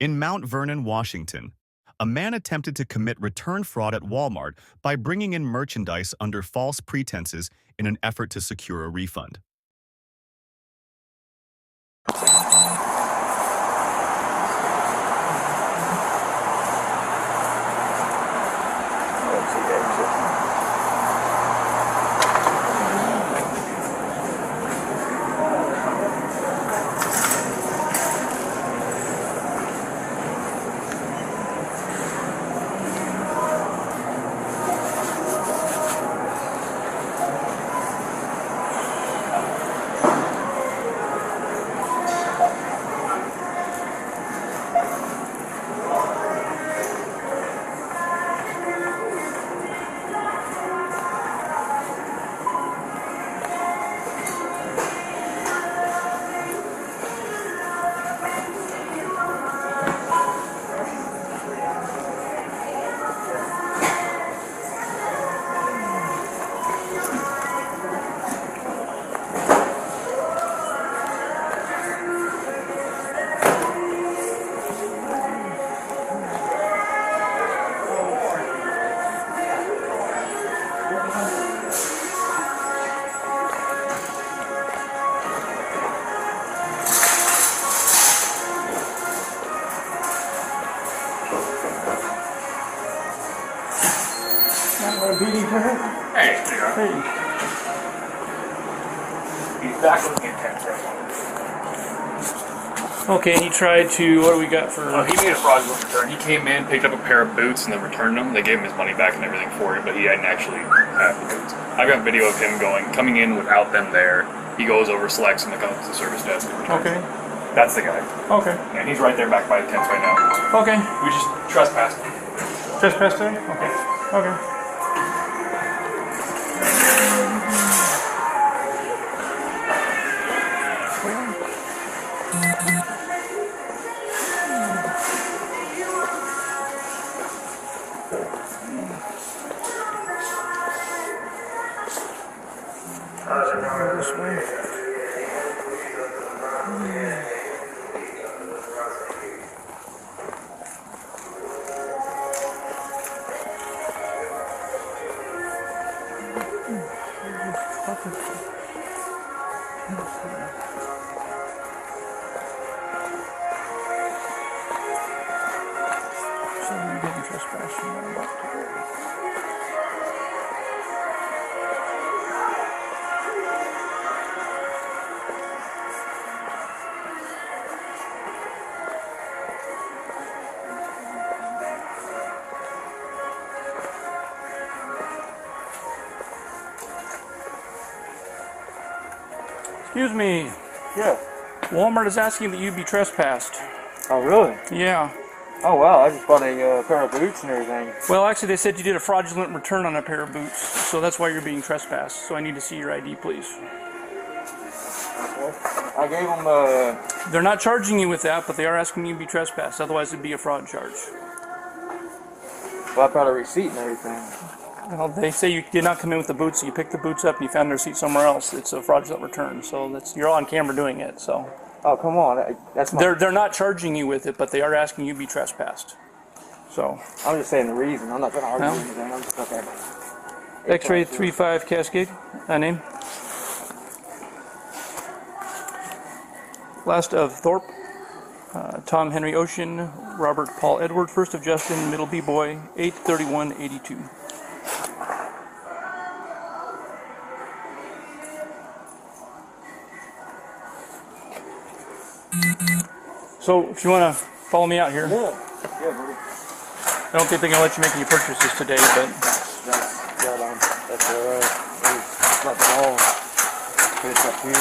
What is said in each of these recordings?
In Mount Vernon, Washington, a man attempted to commit return fraud at Walmart by bringing in merchandise under false pretenses in an effort to secure a refund. Hey, he's back with the intent right now. Okay, he tried to, what do we got for... He made a fraudulent return. He came in, picked up a pair of boots, and then returned them. They gave him his money back and everything for it, but he hadn't actually had the boots. I've got video of him coming in without them there. He goes over, selects them, and comes to the service desk and returns them. That's the guy. Okay. And he's right there back by the tents right now. Okay. We just trespassed him. Trespassed him? Okay. Okay. This way. So you're getting trespassed from there back to there. Excuse me. Yeah. Walmart is asking that you be trespassed. Oh, really? Yeah. Oh, wow. I just bought a pair of boots and everything. Well, actually, they said you did a fraudulent return on a pair of boots, so that's why you're being trespassed. So I need to see your ID, please. Okay. I gave them, They're not charging you with that, but they are asking you to be trespassed. Otherwise, it'd be a fraud charge. well, I got a receipt and everything. Well, they say you did not come in with the boots. So you picked the boots up and you found the receipt somewhere else. It's a fraudulent return. So you're on camera doing it. So. Oh, come on. That's my... They're not charging you with it, but they are asking you to be trespassed. So. I'm just saying the reason. I'm not trying to argue anything. I'm just okay. X-ray 35 Cascade. Name. Last of Thorpe. Tom Henry Ocean. Robert Paul Edward. First of Justin. Middle B Boy. 8/31/82. So, if you want to follow me out here. Yeah, buddy. I don't think they're going to let you make any purchases today, but... That's alright. It's not the wall. But it's up here.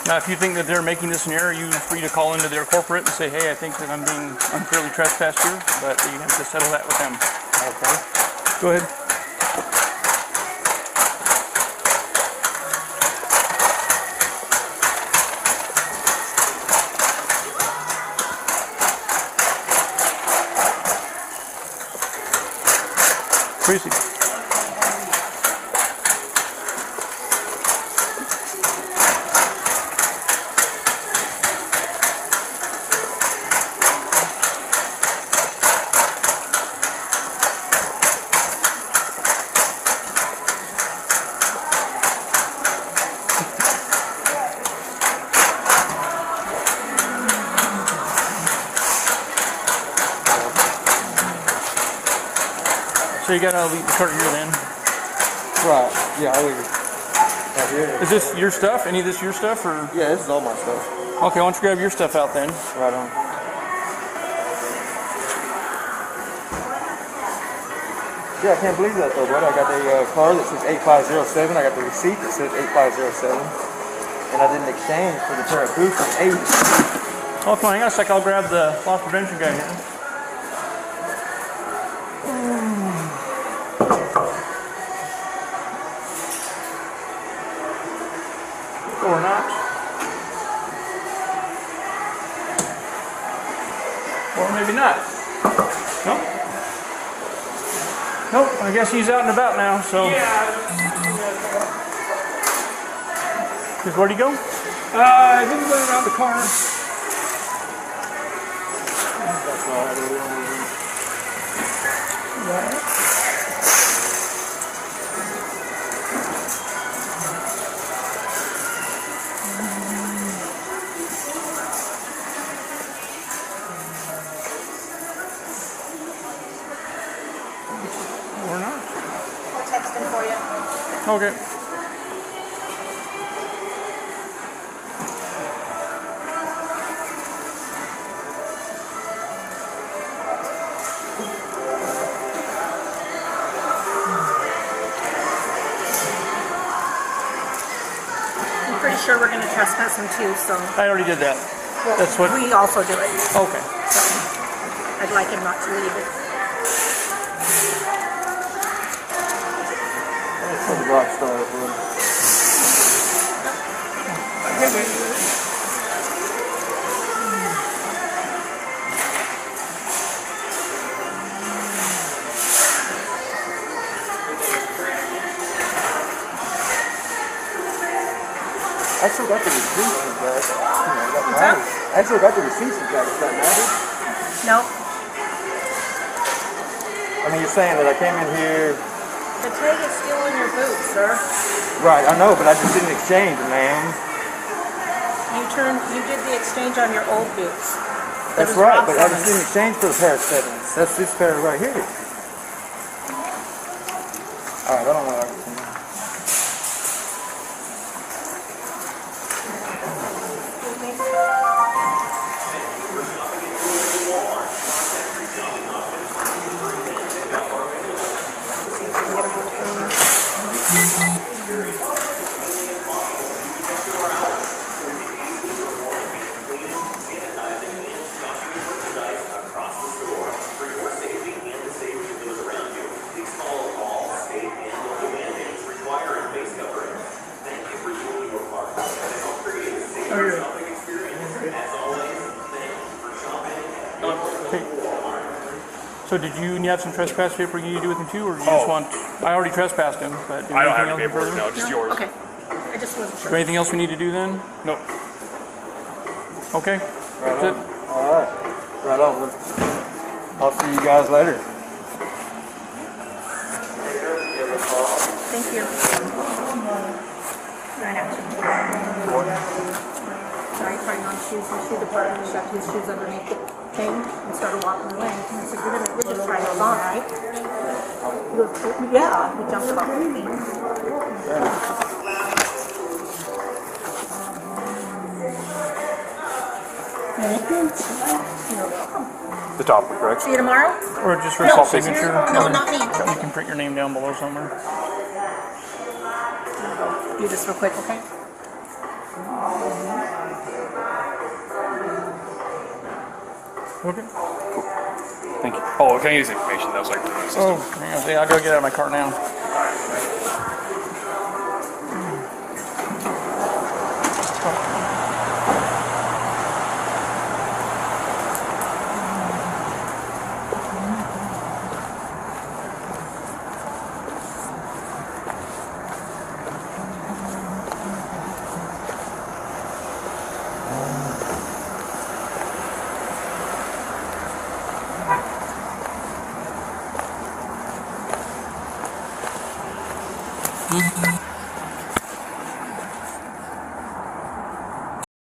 Now, if you think that they're making this an error, you're free to call into their corporate and say, hey, I think that I'm being unfairly trespassed here, but you have to settle that with them. Okay. Go ahead. Tracy. So you gotta leave the cart here then. Right. Yeah, I'll leave it right here. Is this your stuff? Any of this your stuff, or? Yeah, this is all my stuff. Okay, why don't you grab your stuff out then? Right on. Yeah, I can't believe that though, brother. I got the car that says 8507. I got the receipt that says 8507. And I didn't exchange for the pair of boots for 8. Oh, come on, hang on a sec. I'll grab the loss prevention guy here. Or not. Or maybe not. Nope. Nope, I guess he's out and about now, so. Yeah. Where'd he go? I think he went around the corner. That's all I do. Or not. I'll text him for you. Okay. I'm pretty sure we're going to trespass him too, so I already did that. That's what. we also do it. Okay. I'd like him not to leave it. That's the rock star, bro. I still got the receipts, you guys. I still got the receipts, you guys. Does that matter? No, I mean, you're saying that I came in here. the tag is still in your boot, sir. Right, I know, but I just didn't exchange, man. You did the exchange on your old boots. That's Those right, Rob but I just Simmons. didn't exchange for the pair of 7s. That's this pair right here. Alright, I don't know. So did you have some trespass paper you need to do with him too, or do you just want? I already trespassed him, but do you I don't anything have any else paperwork, further? no, just yours. Okay. I just wasn't Is there sure. anything else we need to do then? Nope. Okay. That's it. Alright. Right on. I'll see you guys later. Thank you. Right after. Sorry, trying on shoes. The shoe department shoved his shoes underneath the thing and started walking away. And I said, we're just trying those on, right? He goes, yeah. He jumped about 3 feet. The top, correct? See you tomorrow? Or just for No, self signature. No, not me. You can print your name down below somewhere. Do this real quick, okay? Okay. Thank you. Oh, can I use information? That was like the system. Oh, yeah, I'll go get out of my car now. Mm-hmm.